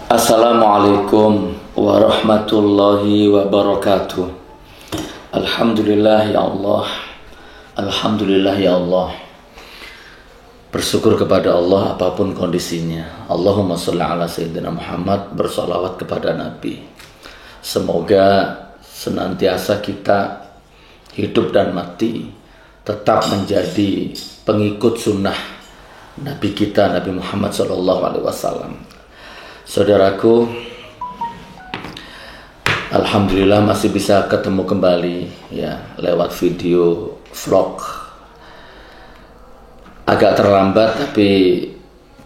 Assalamualaikum warahmatullahi wabarakatuh. Alhamdulillah ya Allah. Alhamdulillah ya Allah. Bersyukur kepada Allah apapun kondisinya. Allahumma sholli ala sayyidina Muhammad, bersolawat kepada Nabi. Semoga senantiasa kita hidup dan mati tetap menjadi pengikut sunnah Nabi kita, Nabi Muhammad SAW. Saudaraku, alhamdulillah masih bisa ketemu kembali ya lewat video vlog. Agak terlambat tapi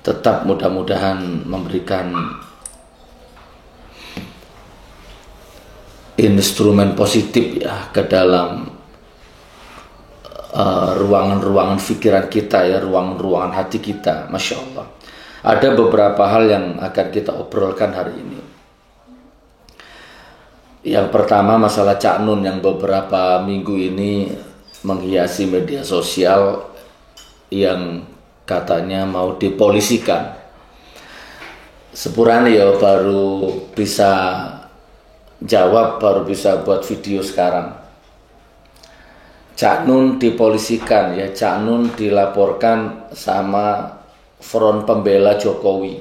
tetap mudah-mudahan memberikan instrumen positif ya ke dalam ruangan-ruangan pikiran kita ya, ruangan-ruangan hati kita. Masya Allah. Ada beberapa hal yang akan kita obrolkan hari ini. Yang pertama masalah Cak Nun yang beberapa minggu ini menghiasi media sosial yang katanya mau dipolisikan. Sepurane ya baru bisa jawab, baru bisa buat video sekarang. Cak Nun dipolisikan ya, Cak Nun dilaporkan sama Front Pembela Jokowi.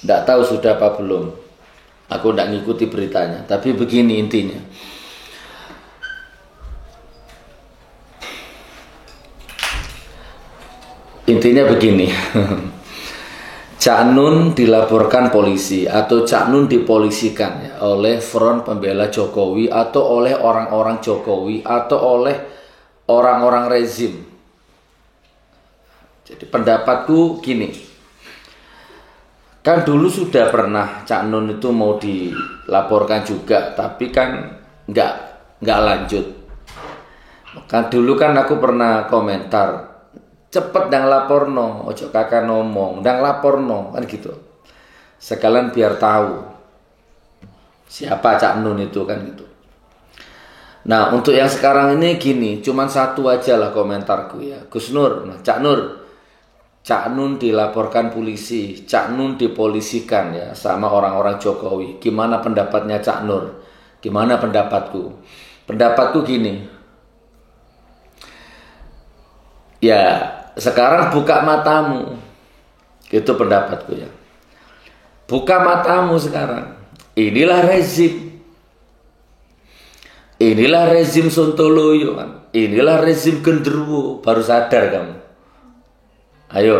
Tidak tahu sudah apa belum. Aku tidak ngikuti beritanya. Tapi begini intinya. Intinya begini. Cak Nun dilaporkan polisi atau Cak Nun dipolisikan ya, oleh Front Pembela Jokowi atau oleh orang-orang Jokowi atau oleh orang-orang rezim. Jadi pendapatku gini, kan dulu sudah pernah Cak Nun itu mau dilaporkan juga, tapi kan nggak lanjut. Kan dulu kan aku pernah komentar, cepet dang laporno, ojo kakak ngomong, dang laporno, kan gitu. Sekalian biar tahu siapa Cak Nun itu kan gitu. Nah untuk yang sekarang ini gini, cuman satu aja lah komentarku ya, Gus Nur, nah, Cak Nun dilaporkan polisi, Cak Nun dipolisikan ya sama orang-orang Jokowi. Gimana pendapatnya Cak Nur? Gimana pendapatku? Pendapatku gini. Ya, sekarang buka matamu. Itu pendapatku ya. Buka matamu sekarang. Inilah rezim. Inilah rezim Sontoloyo kan. Inilah rezim genderuwo. Baru sadar kamu. Ayo,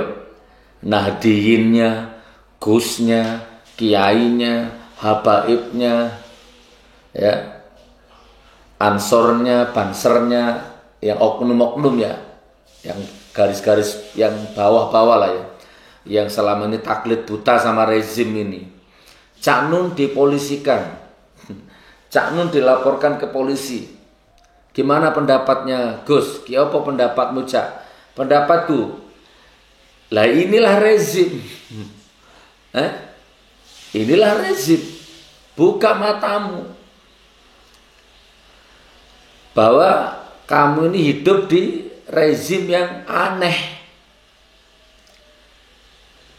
Nahdiyinnya, Gusnya, Kiainya, Habaibnya, ya, Ansornya, Bansernya, yang oknum-oknum ya, yang garis-garis yang bawah-bawah lah ya, yang selama ini taklid buta sama rezim ini. Cak Nun dipolisikan, Cak Nun dilaporkan ke polisi. Gimana pendapatnya Gus? Apa pendapatmu Cak? Pendapatku, lah inilah rezim. Inilah rezim. Buka matamu bahwa kamu ini hidup di rezim yang aneh.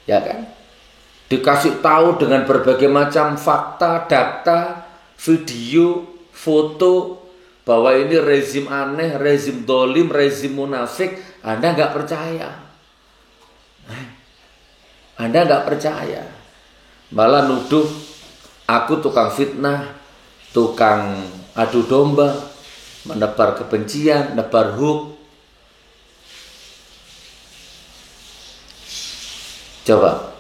Ya kan? Dikasih tahu dengan berbagai macam fakta, data, video, foto bahwa ini rezim aneh, rezim dolim, rezim munafik. Anda nggak percaya. Anda nggak percaya, malah nuduh aku tukang fitnah, tukang adu domba, menebar kebencian, menebar hoax. Coba,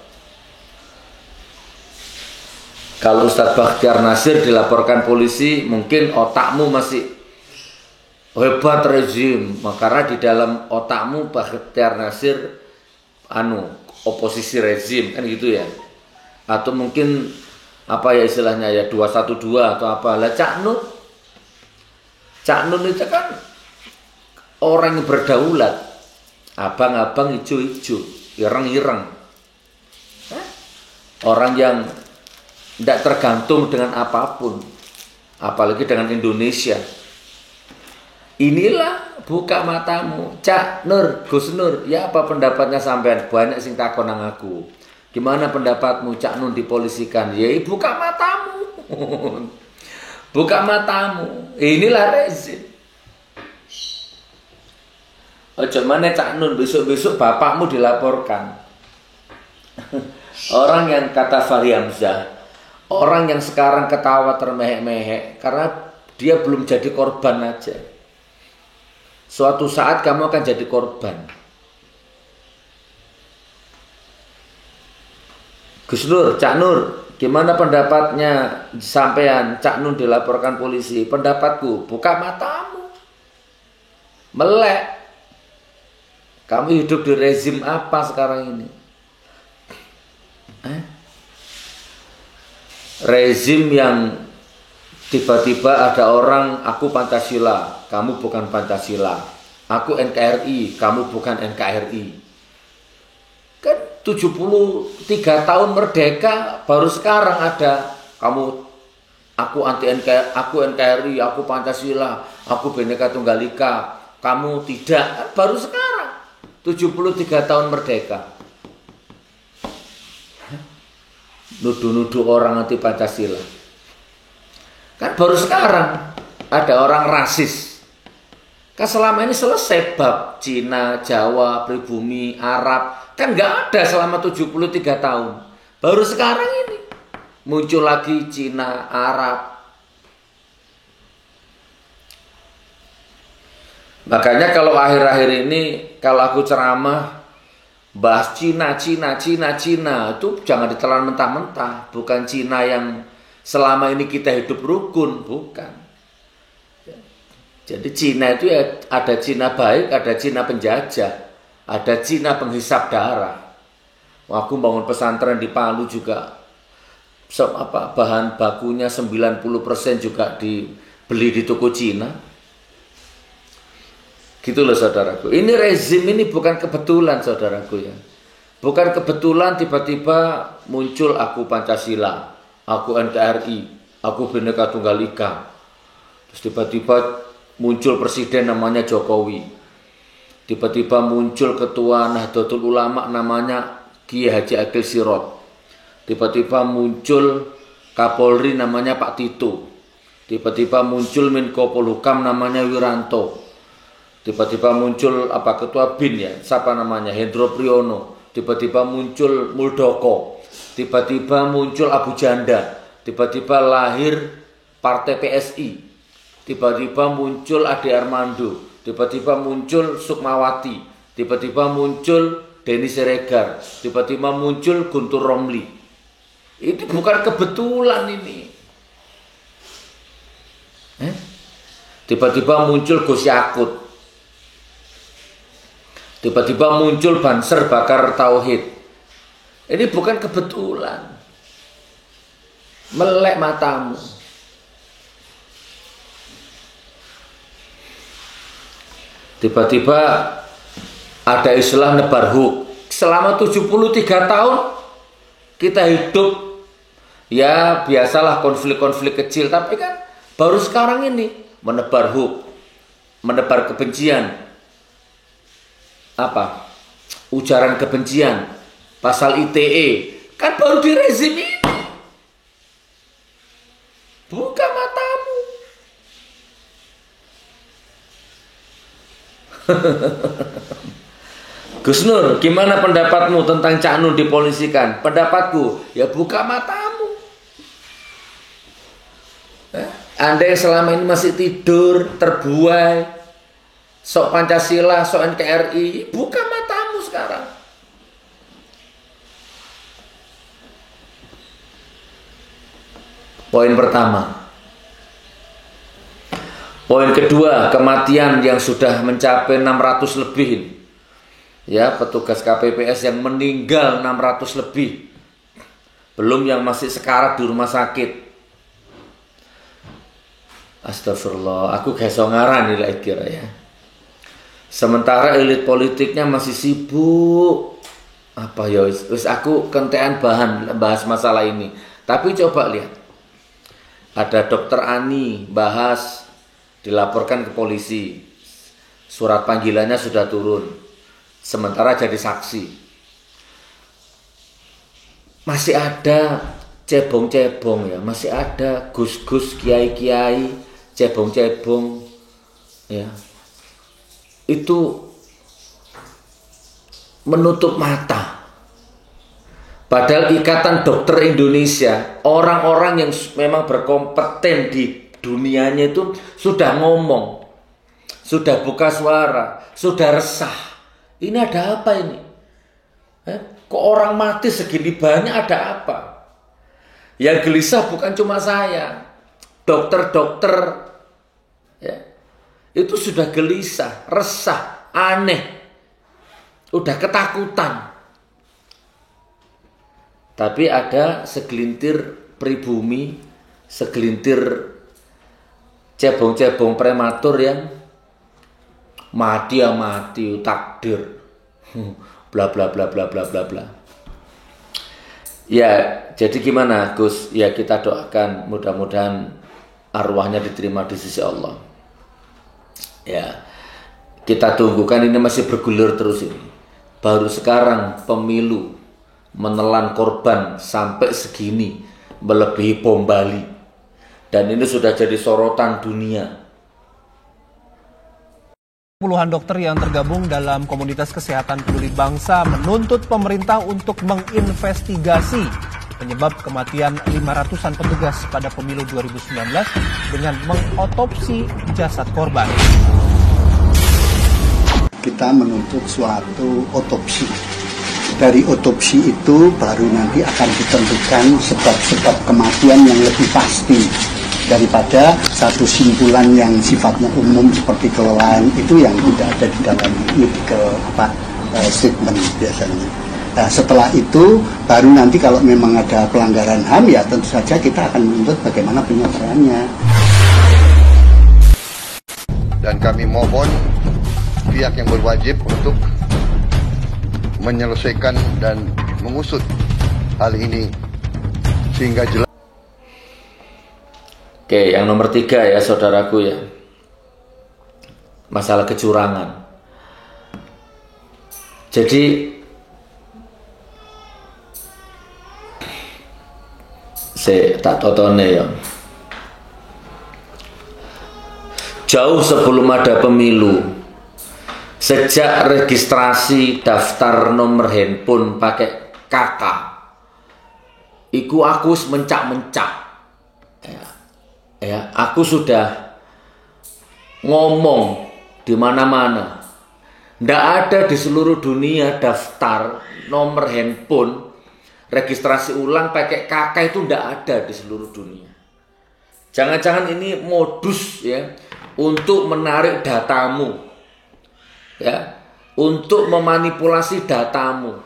kalau Ustadz Bakhtiar Nasir dilaporkan polisi, mungkin otakmu masih hebat rezim, karena di dalam otakmu Bakhtiar Nasir oposisi rezim kan gitu ya, atau mungkin apa ya istilahnya ya 212 atau apa lah. Cak Nun itu kan orang yang berdaulat, abang-abang hijau-hijau, ireng-ireng, orang yang tidak tergantung dengan apapun, apalagi dengan Indonesia. Inilah buka matamu. Cak Nur, Gus Nur, ya apa pendapatnya sampean? Banyak sing takon nang aku. Gimana pendapatmu Cak Nun dipolisikan? Ya buka matamu. Buka matamu. Inilah rezim. Ojo mana Cak Nun, besok-besok bapakmu dilaporkan. Orang yang kata Fahri Hamzah, orang yang sekarang ketawa termehek-mehek karena dia belum jadi korban aja. Suatu saat kamu akan jadi korban. Gus Nur, Cak Nur, gimana pendapatnya sampean Cak Nun dilaporkan polisi? Pendapatku, buka matamu. Melek. Kamu hidup di rezim apa sekarang ini? Rezim yang tiba-tiba ada orang, aku Pancasila, kamu bukan Pancasila. Aku NKRI, kamu bukan NKRI. Kan 73 tahun merdeka baru sekarang ada kamu, aku anti NKRI, aku NKRI, aku Pancasila, aku Bhinneka Tunggal Ika, kamu tidak. Kan baru sekarang 73 tahun merdeka. Nuduh-nuduh orang anti Pancasila. Kan baru sekarang ada orang rasis. Kan selama ini selesai bab Cina, Jawa, pribumi, Arab. Kan nggak ada selama 73 tahun. Baru sekarang ini muncul lagi Cina, Arab. Makanya kalau akhir-akhir ini kalau aku ceramah bahas Cina itu jangan ditelan mentah-mentah. Bukan Cina yang selama ini kita hidup rukun, bukan. Jadi Cina itu ya ada Cina baik, ada Cina penjajah, ada Cina penghisap darah. Aku bangun pesantren di Palu juga bahan bakunya 90% juga dibeli di toko Cina. Gitu loh saudaraku. Ini rezim ini bukan kebetulan saudaraku ya. Bukan kebetulan tiba-tiba muncul aku Pancasila, aku NKRI, aku Bhinneka Tunggal Ika. Terus tiba-tiba muncul presiden namanya Jokowi. Tiba-tiba muncul ketua Nahdlatul Ulama namanya Kiai Haji Akil Sirot. Tiba-tiba muncul Kapolri namanya Pak Tito. Tiba-tiba muncul Menko Polhukam namanya Wiranto. Tiba-tiba muncul ketua BIN ya, siapa namanya? Hendro Priyono. Tiba-tiba muncul Muldoko. Tiba-tiba muncul Abu Janda. Tiba-tiba lahir Partai PSI. Tiba-tiba muncul Ade Armando. Tiba-tiba muncul Sukmawati. Tiba-tiba muncul Denny Siregar. Tiba-tiba muncul Guntur Romli. Itu bukan kebetulan ini. Tiba-tiba muncul Gus Yakut. Tiba-tiba muncul Banser Bakar Tauhid. Ini bukan kebetulan. Melek matamu. Tiba-tiba ada istilah nebar hoax. Selama 73 tahun kita hidup ya biasalah konflik-konflik kecil, tapi kan baru sekarang ini menebar hoax, menebar kebencian. Ujaran kebencian, pasal ITE kan baru di rezim ini. Buka matamu. Gus Nur, gimana pendapatmu tentang Cak Nun dipolisikan? Pendapatku, ya buka matamu. Anda yang selama ini masih tidur, terbuai, sok Pancasila, sok NKRI, buka matamu sekarang. Poin pertama. Poin kedua, kematian yang sudah mencapai 600 lebih. Ya, petugas KPPS yang meninggal 600 lebih. Belum yang masih sekarat di rumah sakit. Astagfirullah, aku gak iso ngarani lah kira ya. Sementara elit politiknya masih sibuk. Wis aku kentean bahan bahas masalah ini. Tapi coba lihat. Ada dokter Ani bahas, dilaporkan ke polisi. surat panggilannya sudah turun, sementara jadi saksi. Masih ada cebong-cebong ya, masih ada gus-gus, kiai-kiai, cebong-cebong ya. Itu menutup mata. Padahal Ikatan Dokter Indonesia, orang-orang yang memang berkompeten di dunianya itu sudah ngomong, sudah buka suara, sudah resah. Ini ada apa ini? Kok orang mati segini banyak, ada apa? Yang gelisah bukan cuma saya, dokter-dokter ya, itu sudah gelisah, resah, aneh, udah ketakutan. Tapi ada segelintir pribumi, segelintir cebong-cebong prematur yang mati ya mati, takdir, bla bla bla bla bla bla bla. Ya, jadi gimana Gus? Ya kita doakan mudah-mudahan arwahnya diterima di sisi Allah. Ya, kita tunggu, kan ini masih bergulir terus ini. Baru sekarang pemilu menelan korban sampai segini, melebihi bom Bali. Dan ini sudah jadi sorotan dunia. Puluhan dokter yang tergabung dalam komunitas kesehatan peduli bangsa menuntut pemerintah untuk menginvestigasi penyebab kematian 500-an petugas pada pemilu 2019 dengan mengotopsi jasad korban. Kita menuntut suatu otopsi. Dari otopsi itu baru nanti akan ditentukan sebab-sebab kematian yang lebih pasti daripada satu simpulan yang sifatnya umum seperti kelelahan itu yang tidak ada di dalam medical statement biasanya. Nah, setelah itu baru nanti kalau memang ada pelanggaran HAM ya tentu saja kita akan menuntut bagaimana penyelesaiannya. Dan kami mohon pihak yang berwajib untuk menyelesaikan dan mengusut hal ini sehingga jelas. Oke, yang nomor 3 ya saudaraku ya, masalah kecurangan. Jadi saya tak totone ya, jauh sebelum ada pemilu, sejak registrasi daftar nomor handphone pakai KK, iku aku mencak-mencak. Ya, aku sudah ngomong di mana-mana. Nggak ada di seluruh dunia daftar nomor handphone registrasi ulang pakai KK, itu nggak ada di seluruh dunia. Jangan-jangan ini modus ya untuk menarik datamu, ya, untuk memanipulasi datamu,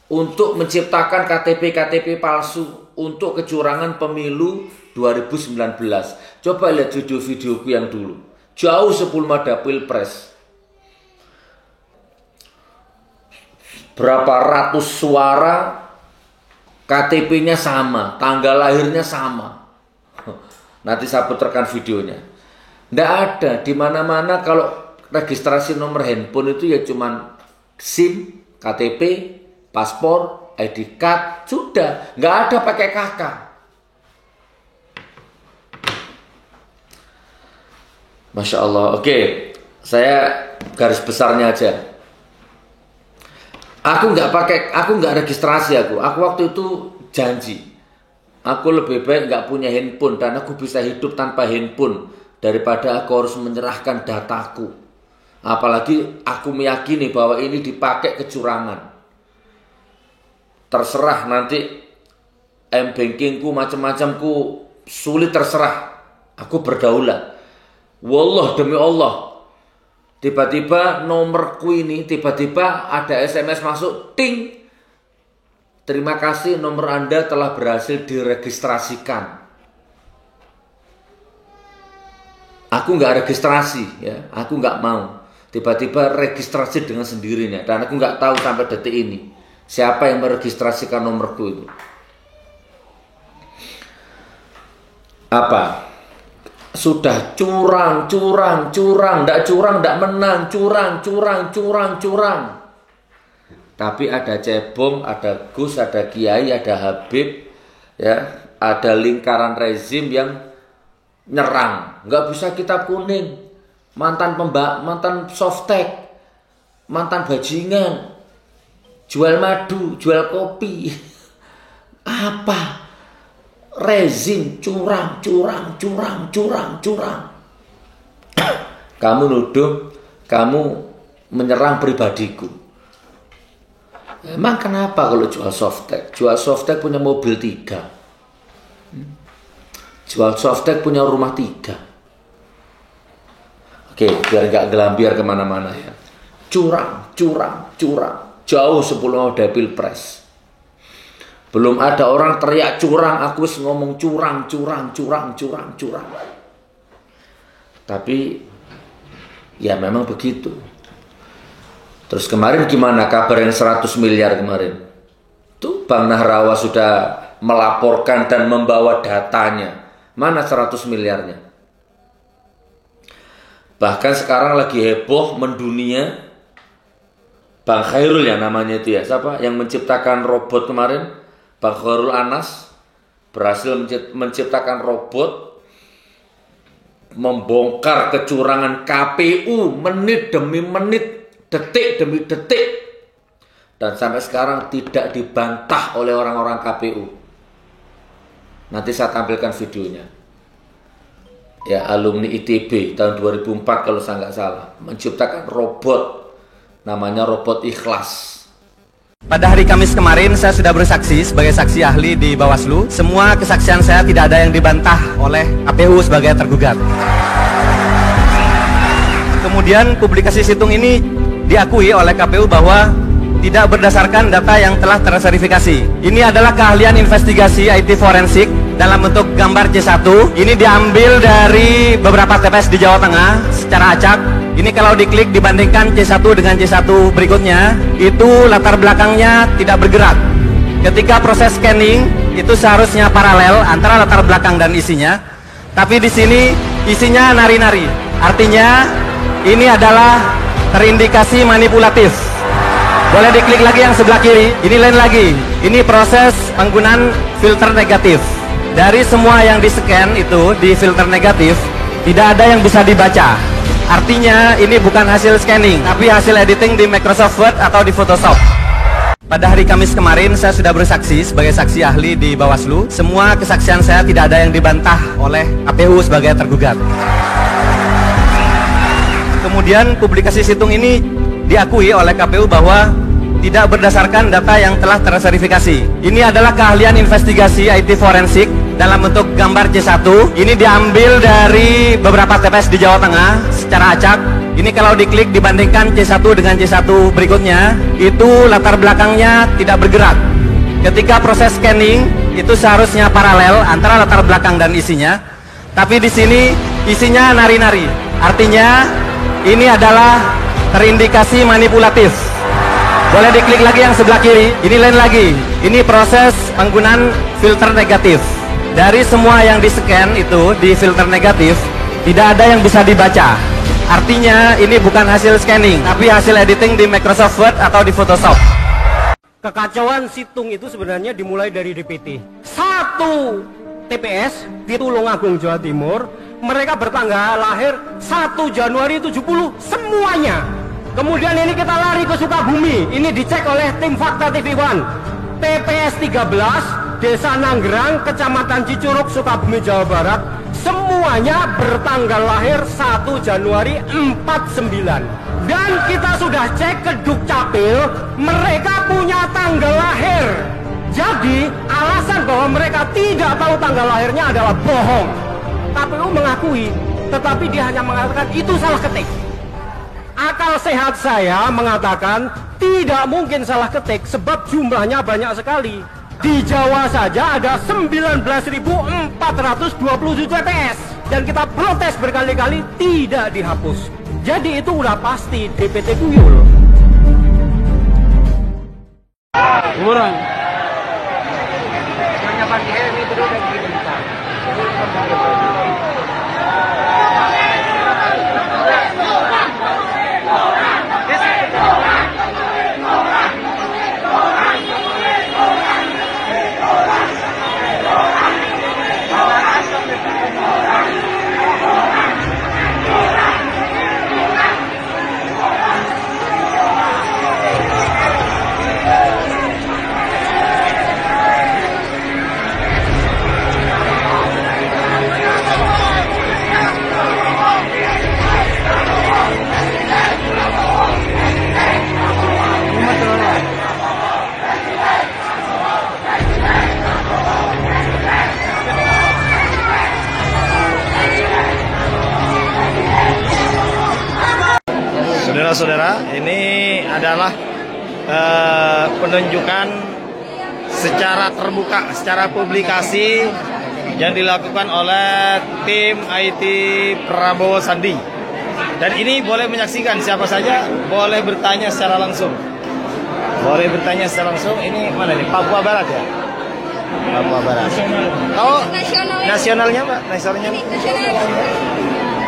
untuk menciptakan KTP palsu untuk kecurangan pemilu 2019. Coba lihat video-videoku yang dulu, jauh sebelum ada Pilpres. Berapa ratus suara, KTP-nya sama, tanggal lahirnya sama. Nanti saya putarkan videonya. Nggak ada, di mana-mana kalau registrasi nomor handphone itu ya cuman SIM, KTP, paspor, ID card, sudah, nggak ada pakai KK. Masya Allah. Oke, saya garis besarnya aja. Aku nggak registrasi aku waktu itu janji, aku lebih baik nggak punya handphone dan aku bisa hidup tanpa handphone daripada aku harus menyerahkan dataku. Apalagi aku meyakini bahwa ini dipakai kecurangan. Terserah nanti m-bankingku macam-macamku sulit, terserah. Aku berdaulat. Wallah, demi Allah, tiba-tiba nomorku ini, tiba-tiba ada SMS masuk, ting, terima kasih, nomor Anda telah berhasil diregistrasikan. Aku nggak registrasi ya, aku nggak mau. Tiba-tiba registrasi dengan sendirinya, dan aku nggak tahu sampai detik ini siapa yang meregistrasikan nomorku itu. Apa? sudah curang, ndak curang, ndak menang, curang. Tapi ada cebong, ada Gus, ada Kiai, ada Habib, ya, ada lingkaran rezim yang nyerang. Nggak bisa kitab kuning, mantan softtek, mantan bajingan, jual madu, jual kopi. Apa? Rezim curang. Kamu nuduh, kamu menyerang pribadiku. Emang kenapa kalau jual softtek? Jual softtek punya mobil 3. Jual softtek punya rumah 3. Oke, biar gak gelambiar kemana-mana ya. Curang. Jauh sebelum ada pilpres. Belum ada orang teriak curang, aku ngomong curang. Tapi ya memang begitu. Terus kemarin gimana kabar yang 100 miliar kemarin? Tuh Bang Nahrawa sudah melaporkan dan membawa datanya. Mana 100 miliarnya? Bahkan sekarang lagi heboh mendunia. Bang Khairul ya namanya itu ya. Siapa yang menciptakan robot kemarin? Bang Khairul Anas berhasil menciptakan robot membongkar kecurangan KPU menit demi menit, detik demi detik, dan sampai sekarang tidak dibantah oleh orang-orang KPU. Nanti saya tampilkan videonya. Ya, alumni ITB tahun 2004 kalau saya nggak salah menciptakan robot namanya robot Ikhlas. Pada hari Kamis kemarin saya sudah bersaksi sebagai saksi ahli di Bawaslu. Semua kesaksian saya tidak ada yang dibantah oleh KPU sebagai tergugat. Kemudian publikasi situng ini diakui oleh KPU bahwa tidak berdasarkan data yang telah terverifikasi. Ini adalah keahlian investigasi IT forensik dalam bentuk gambar C1. Ini diambil dari beberapa TPS di Jawa Tengah secara acak. Ini kalau diklik dibandingkan C1 dengan C1 berikutnya, itu latar belakangnya tidak bergerak. Ketika proses scanning, itu seharusnya paralel antara latar belakang dan isinya. Tapi di sini isinya nari-nari. Artinya ini adalah terindikasi manipulatif. Boleh diklik lagi yang sebelah kiri. Ini lain lagi. Ini proses penggunaan filter negatif. Dari semua yang di-scan itu di filter negatif, tidak ada yang bisa dibaca. Artinya ini bukan hasil scanning, tapi hasil editing di Microsoft Word atau di Photoshop. Pada hari Kamis kemarin saya sudah bersaksi sebagai saksi ahli di Bawaslu. Semua kesaksian saya tidak ada yang dibantah oleh KPU sebagai tergugat. Kemudian publikasi situng ini diakui oleh KPU bahwa tidak berdasarkan data yang telah terverifikasi. Ini adalah keahlian investigasi IT forensik dalam bentuk gambar C1. Ini diambil dari beberapa TPS di Jawa Tengah secara acak. Ini kalau diklik dibandingkan C1 dengan C1 berikutnya, itu latar belakangnya tidak bergerak. Ketika proses scanning, itu seharusnya paralel antara latar belakang dan isinya. Tapi di sini isinya nari-nari. Artinya ini adalah terindikasi manipulatif. Boleh diklik lagi yang sebelah kiri. Ini lain lagi. Ini proses penggunaan filter negatif. Dari semua yang di-scan itu di filter negatif, tidak ada yang bisa dibaca. Artinya ini bukan hasil scanning, tapi hasil editing di Microsoft Word atau di Photoshop. Kekacauan situng itu sebenarnya dimulai dari DPT. Satu TPS di Tulungagung, Jawa Timur, mereka bertanggal lahir 1 Januari 70 semuanya. Kemudian ini kita lari ke Sukabumi. Ini dicek oleh tim Fakta TV One. TPS 13, Desa Nanggerang, Kecamatan Cicurug, Sukabumi, Jawa Barat. Semuanya bertanggal lahir 1 Januari 49. Dan kita sudah cek ke Dukcapil, mereka punya tanggal lahir. Jadi alasan bahwa mereka tidak tahu tanggal lahirnya adalah bohong. KPU mengakui, tetapi dia hanya mengatakan itu salah ketik. Akal sehat saya mengatakan tidak mungkin salah ketik sebab jumlahnya banyak sekali. Di Jawa saja ada 19.427 TPS dan kita protes berkali-kali tidak dihapus. Jadi itu udah pasti DPT tuyul. Kurang. saudara-saudara, ini adalah penunjukan secara terbuka, secara publikasi yang dilakukan oleh tim IT Prabowo Sandi. Dan ini boleh menyaksikan, siapa saja boleh bertanya secara langsung. Boleh bertanya secara langsung. Ini mana nih? Papua Barat ya? Papua Barat. Oh, nasionalnya Mbak? Nasionalnya?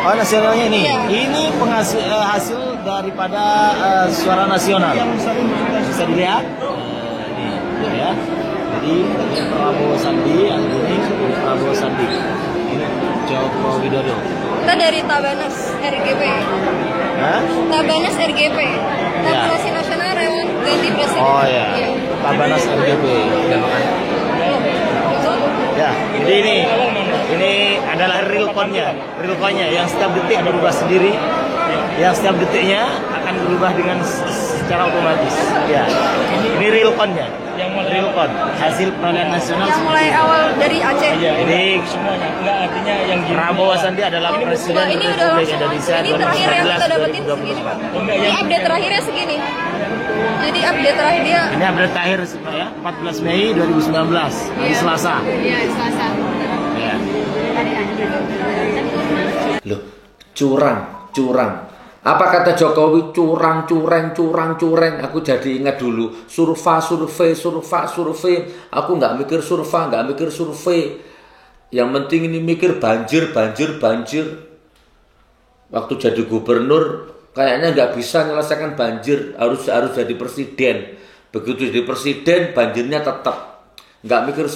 Oh, nasionalnya ini. Ini hasil daripada suara nasional. Bisa dilihat? Ini ya. Jadi Prabowo Sandi, ini Prabowo Sandi. Ini Joko Widodo. Kita dari Tabanas RGP. Hah? Tabanas RGP. Tabulasi Nasional Relawan Ganti Presiden. Oh ya. Tabanas RGP. Ya, jadi ini adalah realconnya yang setiap detik berubah sendiri, yang setiap detiknya akan berubah dengan secara otomatis. Ya, ini realconnya, realcon hasil peralihan nasional. Yang mulai awal dari Aceh. Ini semuanya, enggak artinya yang Prabowo Sandi adalah Presiden Republik Indonesia. Ini terakhir yang kita dapetin segini Pak. Ini update terakhirnya segini. Jadi update terakhir dia. Ini update terakhir ya, 14 Mei 2019, hari Selasa. Iya, Selasa. Ya. Loh, curang. Apa kata Jokowi? Curang. Aku jadi ingat dulu survei. Aku nggak mikir survei. Yang penting ini mikir banjir. Waktu jadi gubernur kayaknya nggak bisa menyelesaikan banjir, harus jadi presiden. Begitu jadi presiden, banjirnya tetap. Nggak mikir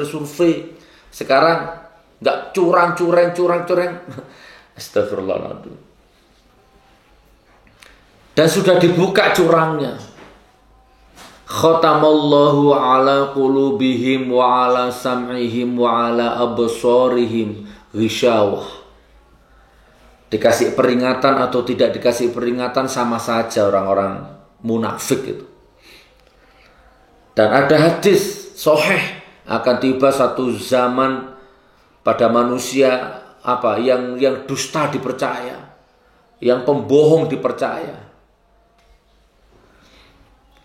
survei. Sekarang nggak curang. Astagfirullahaladzim. Dan sudah dibuka curangnya. Khatamallahu ala qulubihim wa ala sam'ihim wa ala absarihim ghisyawah. Dikasih peringatan atau tidak dikasih peringatan sama saja orang-orang munafik itu. Dan ada hadis sahih, akan tiba satu zaman pada manusia yang dusta dipercaya, yang pembohong dipercaya.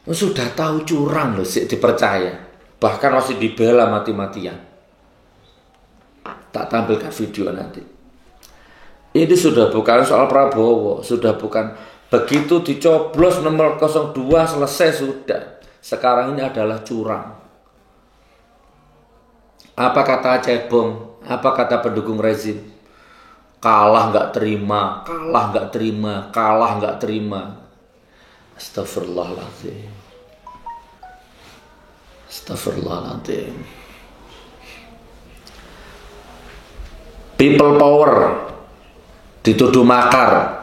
Sudah tahu curang loh sih dipercaya, bahkan masih dibela mati-matian. Tak tampilkan video nanti. Ini sudah bukan soal Prabowo, sudah bukan begitu dicoblos nomor 02 selesai sudah. Sekarang ini adalah curang. Apa kata cebong? Apa kata pendukung rezim? Kalah nggak terima. Astagfirullahaladzim. People power dituduh makar.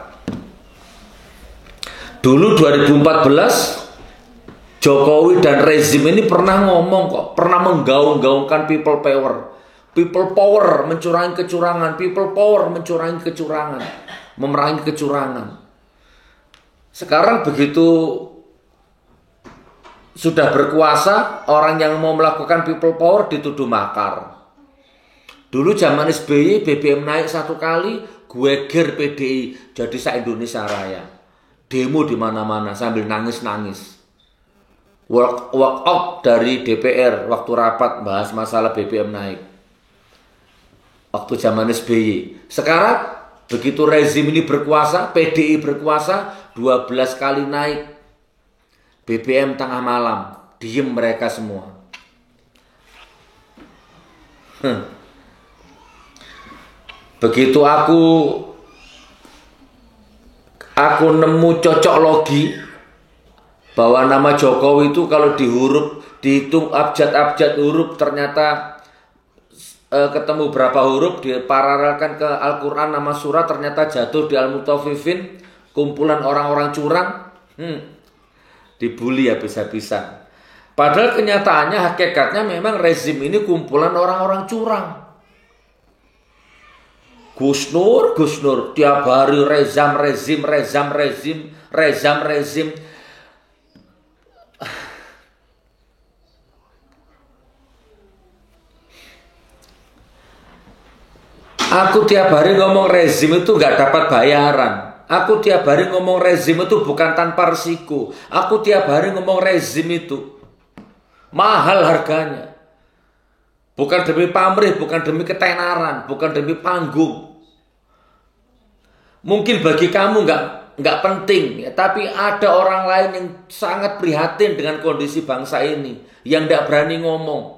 Dulu 2014 Jokowi dan rezim ini pernah ngomong kok, pernah menggaung-gaungkan people power. People power mencurangi kecurangan, people power mencurangi kecurangan, memerangi kecurangan. Sekarang begitu sudah berkuasa, orang yang mau melakukan people power dituduh makar. Dulu zaman SBY BBM naik 1 kali, geger PDI jadi se-Indonesia Raya. Demo di mana-mana sambil nangis-nangis. Walk out dari DPR waktu rapat bahas masalah BBM naik. Waktu zaman SBY. Sekarang begitu rezim ini berkuasa, PDI berkuasa, 12 kali naik. BBM tengah malam, diem mereka semua. Begitu aku nemu cocok logi bahwa nama Jokowi itu kalau dihitung abjad-abjad huruf ternyata ketemu berapa huruf, diparalelkan ke Al-Quran nama surah ternyata jatuh di Al-Mutaffifin, kumpulan orang-orang curang. Dibully habis-habisan. Padahal kenyataannya, hakikatnya memang rezim ini kumpulan orang-orang curang. Gus Nur tiap hari rezam rezim. Aku tiap hari ngomong rezim itu nggak dapat bayaran. Aku tiap hari ngomong rezim itu bukan tanpa resiko. Aku tiap hari ngomong rezim itu mahal harganya. Bukan demi pamrih, bukan demi ketenaran, bukan demi panggung. Mungkin bagi kamu nggak penting, ya, tapi ada orang lain yang sangat prihatin dengan kondisi bangsa ini, yang nggak berani ngomong.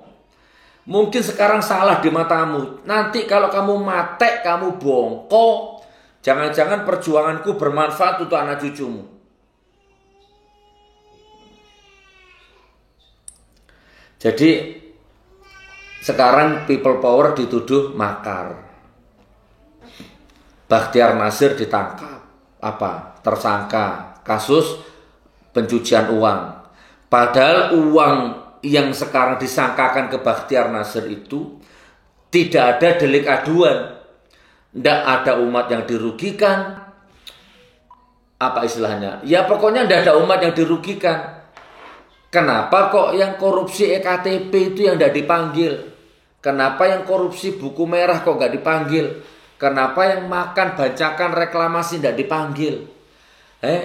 Mungkin sekarang salah di matamu. Nanti kalau kamu mate, kamu bongkok. Jangan-jangan perjuanganku bermanfaat untuk anak cucumu. Jadi sekarang people power dituduh makar. Bakhtiar Nasir ditangkap. Apa? Tersangka kasus pencucian uang. Padahal uang yang sekarang disangkakan ke Bakhtiar Nasir itu tidak ada delik aduan. Tidak ada umat yang dirugikan. Apa istilahnya? Ya pokoknya tidak ada umat yang dirugikan. Kenapa kok yang korupsi EKTP itu yang tidak dipanggil? Kenapa yang korupsi buku merah kok nggak dipanggil? Kenapa yang makan bancakan reklamasi tidak dipanggil?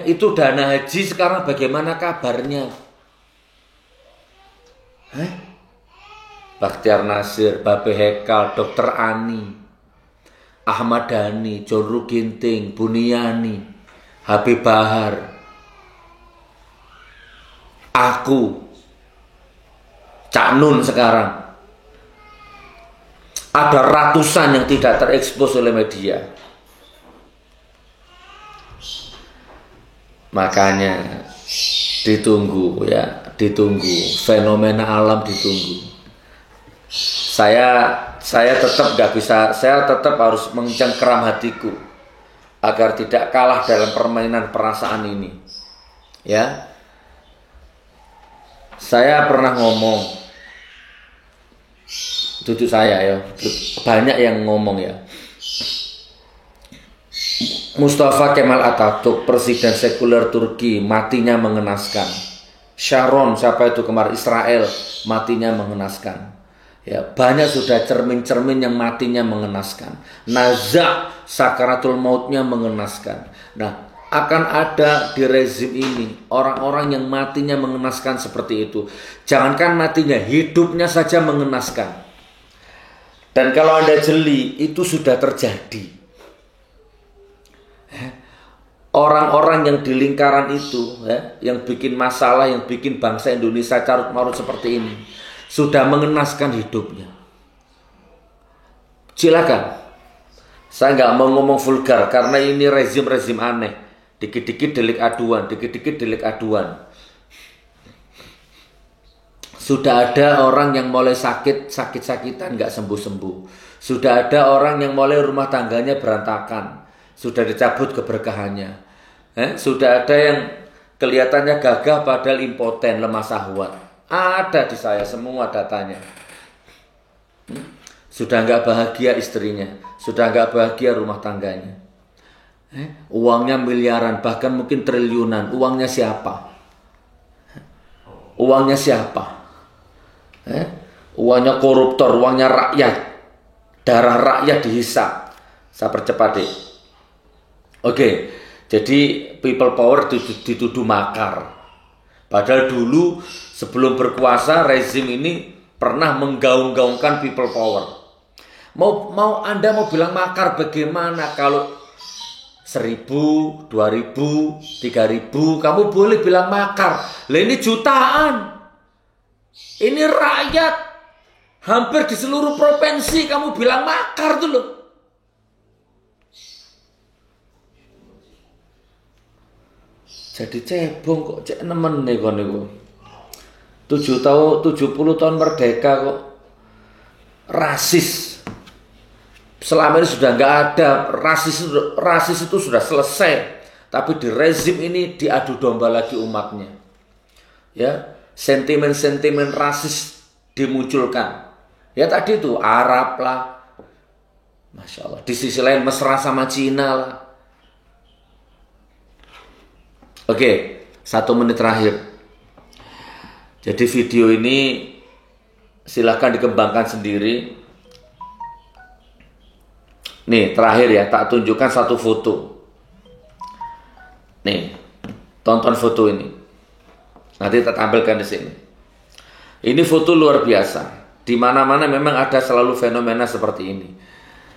Itu dana haji sekarang bagaimana kabarnya? Bakhtiar Nasir, Babe Hekal, Dr. Ani, Ahmad Dhani, John Ruh Ginting, Buniyani, Habib Bahar, aku, Cak Nun sekarang. Ada ratusan yang tidak terekspos oleh media. Makanya ditunggu ya, ditunggu. Fenomena alam ditunggu. Saya tetap nggak bisa, saya tetap harus mencengkeram hatiku agar tidak kalah dalam permainan perasaan ini. Ya, saya pernah ngomong, cucu saya ya, banyak yang ngomong ya. Mustafa Kemal Atatürk, presiden sekuler Turki, matinya mengenaskan. Sharon, siapa itu kemarin, Israel, matinya mengenaskan. Ya, banyak sudah cermin-cermin yang matinya mengenaskan. Nazak, sakaratul mautnya mengenaskan. Nah, akan ada di rezim ini orang-orang yang matinya mengenaskan seperti itu. Jangankan matinya, hidupnya saja mengenaskan. Dan kalau Anda jeli, itu sudah terjadi. Orang-orang yang di lingkaran itu, yang bikin masalah, yang bikin bangsa Indonesia carut marut seperti ini, sudah mengenaskan hidupnya. Silakan. Saya nggak mau ngomong vulgar karena ini rezim-rezim aneh. Dikit-dikit delik aduan, dikit-dikit delik aduan. Sudah ada orang yang mulai sakit-sakitan nggak sembuh-sembuh. Sudah ada orang yang mulai rumah tangganya berantakan. Sudah dicabut keberkahannya. Sudah ada yang kelihatannya gagah padahal impoten, lemah syahwat. Ada di saya semua datanya. Sudah nggak bahagia istrinya, sudah nggak bahagia rumah tangganya. Uangnya miliaran, bahkan mungkin triliunan. Uangnya siapa? Uangnya siapa? Uangnya koruptor, uangnya rakyat. Darah rakyat dihisap. Saya percepat deh. Oke, jadi people power dituduh makar. Padahal dulu sebelum berkuasa rezim ini pernah menggaung-gaungkan people power. Anda mau bilang makar bagaimana? Kalau 1.000, 2.000, 3.000 kamu boleh bilang makar. Lah ini jutaan. Ini rakyat hampir di seluruh provinsi kamu bilang makar tuh loh. Jadi cebong kok, cek nemen nih kon niku. 70 tahun merdeka kok rasis. Selama ini sudah nggak ada rasis itu sudah selesai. Tapi di rezim ini diadu domba lagi umatnya. Ya, sentimen-sentimen rasis dimunculkan. Ya tadi itu Arab lah, Masya Allah. Di sisi lain mesra sama Cina lah. Oke, 1 menit terakhir. Jadi video ini silahkan dikembangkan sendiri. Nih terakhir ya, tak tunjukkan satu foto. Nih, tonton foto ini. Nanti kita tampilkan di sini. Ini foto luar biasa. Di mana-mana memang ada selalu fenomena seperti ini.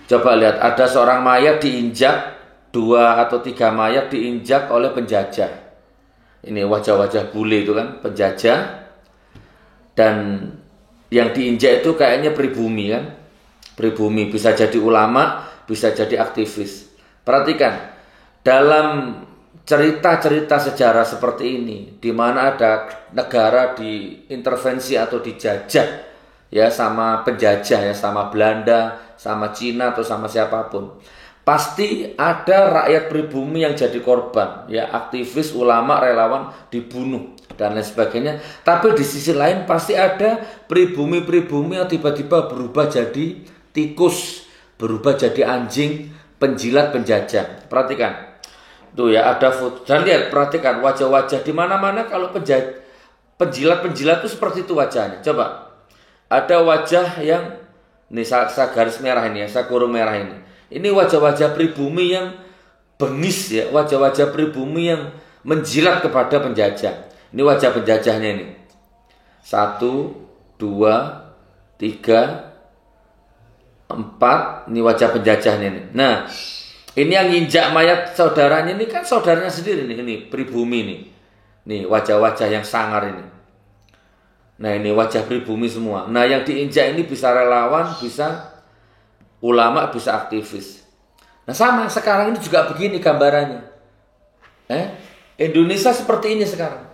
Coba lihat, ada seorang mayat diinjak, 2 atau 3 mayat diinjak oleh penjajah. Ini wajah-wajah bule itu kan, penjajah. Dan yang diinjak itu kayaknya pribumi kan. Pribumi, bisa jadi ulama, bisa jadi aktivis. Perhatikan, dalam cerita-cerita sejarah seperti ini, di mana ada negara diintervensi atau dijajah ya sama penjajah ya, sama Belanda, sama Cina atau sama siapapun, pasti ada rakyat pribumi yang jadi korban ya, aktivis, ulama, relawan dibunuh dan lain sebagainya. Tapi di sisi lain pasti ada pribumi-pribumi yang tiba-tiba berubah jadi tikus, berubah jadi anjing, penjilat penjajah. Perhatikan tuh ya, ada foto dan lihat, perhatikan wajah-wajah di mana-mana. Kalau penjilat-penjilat itu seperti itu wajahnya. Coba, ada wajah yang nih, saya garis merah ini ya, saya kurung merah ini. Ini wajah-wajah pribumi yang bengis ya, wajah-wajah pribumi yang menjilat kepada penjajah. Ini wajah penjajahnya ini. 1, 2, 3, 4. Ini wajah penjajahnya ini. Nah, ini yang injak mayat saudaranya ini kan saudaranya sendiri nih, ini pribumi nih. Nih wajah-wajah yang sangar ini. Nah, ini wajah pribumi semua. Nah, yang diinjak ini bisa relawan, bisa ulama, bisa aktivis. Nah, sama sekarang ini juga begini gambarannya. Indonesia seperti ini sekarang.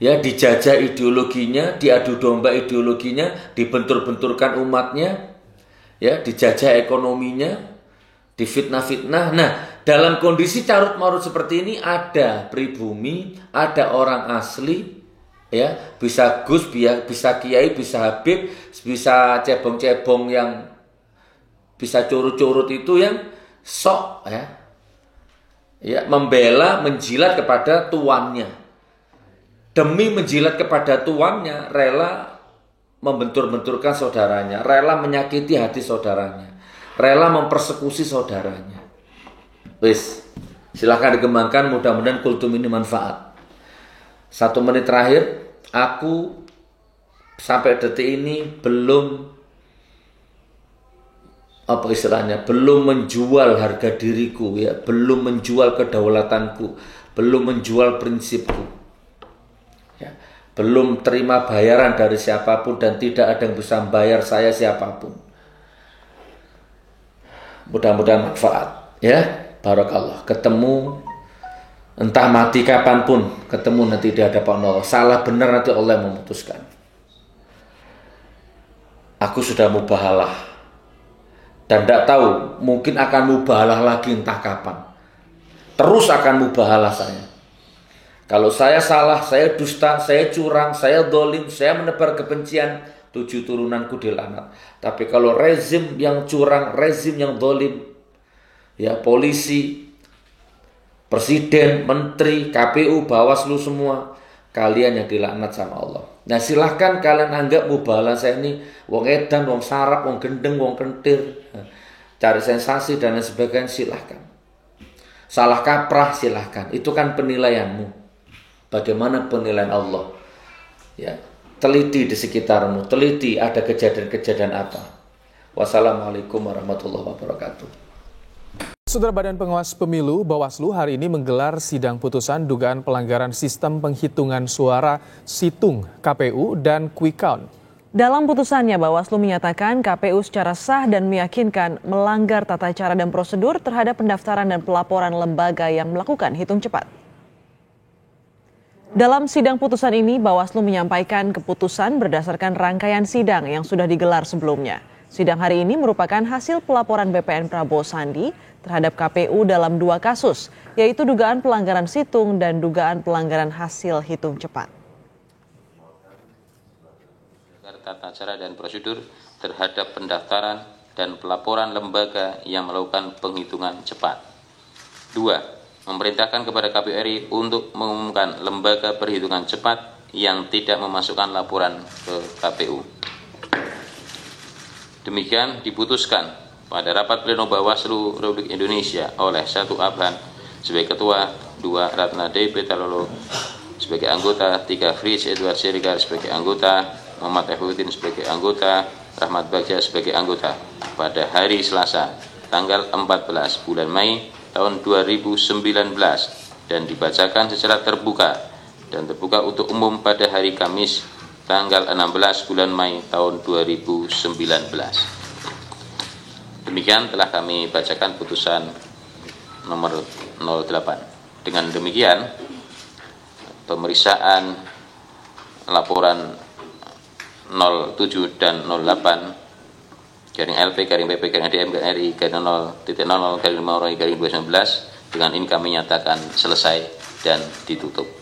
Ya, dijajah ideologinya, diadu domba ideologinya, dibentur-benturkan umatnya, ya, dijajah ekonominya, difitnah-fitnah. Nah, dalam kondisi carut-marut seperti ini ada pribumi, ada orang asli, ya, bisa Gus, bisa Kiai, bisa Habib, bisa cebong-cebong yang bisa curut-curut itu yang sok ya, membela, menjilat kepada tuannya. Demi menjilat kepada tuannya, rela membentur-benturkan saudaranya, rela menyakiti hati saudaranya, rela mempersekusi saudaranya. Wis, silahkan dikembangkan, mudah-mudahan kultum ini manfaat. 1 menit terakhir, aku sampai detik ini belum belum menjual harga diriku ya, belum menjual kedaulatanku, belum menjual prinsipku. Ya, belum terima bayaran dari siapapun dan tidak ada yang bisa membayar saya siapapun. Mudah-mudahan manfaat ya. Barakallah. Ketemu entah mati kapanpun, ketemu nanti di hadapan Allah. Salah benar nanti Allah yang memutuskan. Aku sudah mubahalah dan tidak tahu mungkin akan mubahalah lagi entah kapan. Terus akan mubahalah saya. Kalau saya salah, saya dusta, saya curang, saya dolim, saya menebar kebencian, 7 turunanku dilaknat. Tapi kalau rezim yang curang, rezim yang dolim, ya polisi, presiden, menteri, KPU, Bawaslu semua, kalian yang dilaknat sama Allah. Nah, silahkan kalian anggap mubahalah saya ini wong edan, wong sarap, wong gendeng, wong kentir, cari sensasi dan lain sebagainya, silahkan. Salah kaprah silahkan, itu kan penilaianmu. Bagaimana penilaian Allah? Ya, teliti di sekitarmu, teliti ada kejadian-kejadian apa. Wassalamualaikum warahmatullahi wabarakatuh. Saudara Badan Pengawas Pemilu Bawaslu hari ini menggelar sidang putusan dugaan pelanggaran sistem penghitungan suara situng KPU dan quick count. Dalam putusannya, Bawaslu menyatakan KPU secara sah dan meyakinkan melanggar tata cara dan prosedur terhadap pendaftaran dan pelaporan lembaga yang melakukan hitung cepat. Dalam sidang putusan ini, Bawaslu menyampaikan keputusan berdasarkan rangkaian sidang yang sudah digelar sebelumnya. Sidang hari ini merupakan hasil pelaporan BPN Prabowo Sandi terhadap KPU dalam 2 kasus, yaitu dugaan pelanggaran situng dan dugaan pelanggaran hasil hitung cepat. Tata cara dan prosedur terhadap pendaftaran dan pelaporan lembaga yang melakukan penghitungan cepat. 2. Memerintahkan kepada KPU RI untuk mengumumkan lembaga perhitungan cepat yang tidak memasukkan laporan ke KPU. Demikian diputuskan pada rapat pleno Bawaslu Republik Indonesia oleh 1 Abhan sebagai Ketua, 2. Ratna Dewi Petalolo sebagai anggota, 3. Fritz Edward Siregar sebagai anggota, Muhammad Efudin sebagai anggota, Rahmat Bagja sebagai anggota pada hari Selasa tanggal 14 bulan Mei tahun 2019 dan dibacakan secara terbuka untuk umum pada hari Kamis tanggal 16 bulan Mei tahun 2019. Demikian telah kami bacakan putusan nomor 08. Dengan demikian pemeriksaan laporan 07 dan 08 garing LP garing PP garing DM garing RI garing 0.00 garing 5 garing 2019 dengan ini kami nyatakan selesai dan ditutup.